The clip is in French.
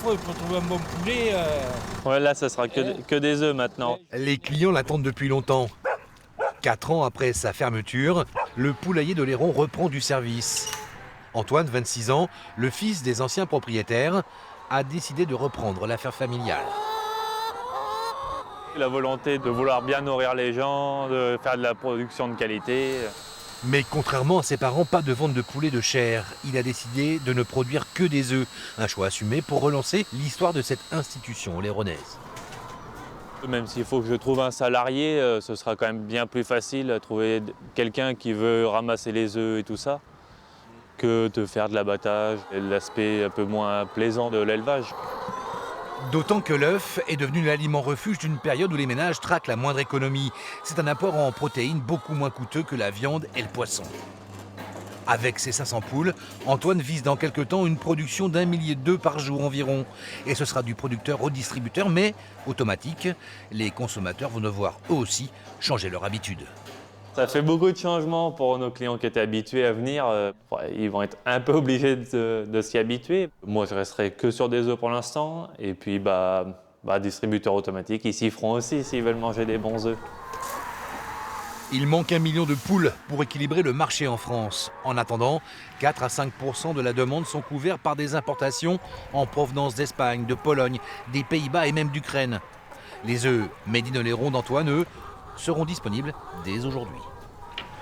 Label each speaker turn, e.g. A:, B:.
A: fois pour trouver un bon poulet.
B: Ouais, là, ça sera que des œufs maintenant.
C: Les clients l'attendent depuis longtemps. 4 ans après sa fermeture, le poulailler d'Oléron reprend du service. Antoine, 26 ans, le fils des anciens propriétaires, a décidé de reprendre l'affaire familiale.
B: La volonté de vouloir bien nourrir les gens, de faire de la production de qualité.
C: Mais contrairement à ses parents, pas de vente de poulet de chair. Il a décidé de ne produire que des œufs. Un choix assumé pour relancer l'histoire de cette institution oléronaise.
B: Même s'il faut que je trouve un salarié, ce sera quand même bien plus facile de trouver quelqu'un qui veut ramasser les œufs et tout ça, que de faire de l'abattage et l'aspect un peu moins plaisant de l'élevage.
C: D'autant que l'œuf est devenu l'aliment refuge d'une période où les ménages traquent la moindre économie. C'est un apport en protéines beaucoup moins coûteux que la viande et le poisson. Avec ses 500 poules, Antoine vise dans quelques temps une production d'1 millier d'œufs par jour environ. Et ce sera du producteur au distributeur, mais automatique. Les consommateurs vont devoir eux aussi changer leur habitude.
B: Ça fait beaucoup de changements pour nos clients qui étaient habitués à venir. Ils vont être un peu obligés de s'y habituer. Moi, je resterai que sur des œufs pour l'instant. Et puis, distributeur automatique, ils s'y feront aussi s'ils veulent manger des bons œufs.
C: Il manque 1 million de poules pour équilibrer le marché en France. En attendant, 4 à 5% de la demande sont couverts par des importations en provenance d'Espagne, de Pologne, des Pays-Bas et même d'Ukraine. Les œufs Made in Oléron d'Antoine, eux, seront disponibles dès aujourd'hui.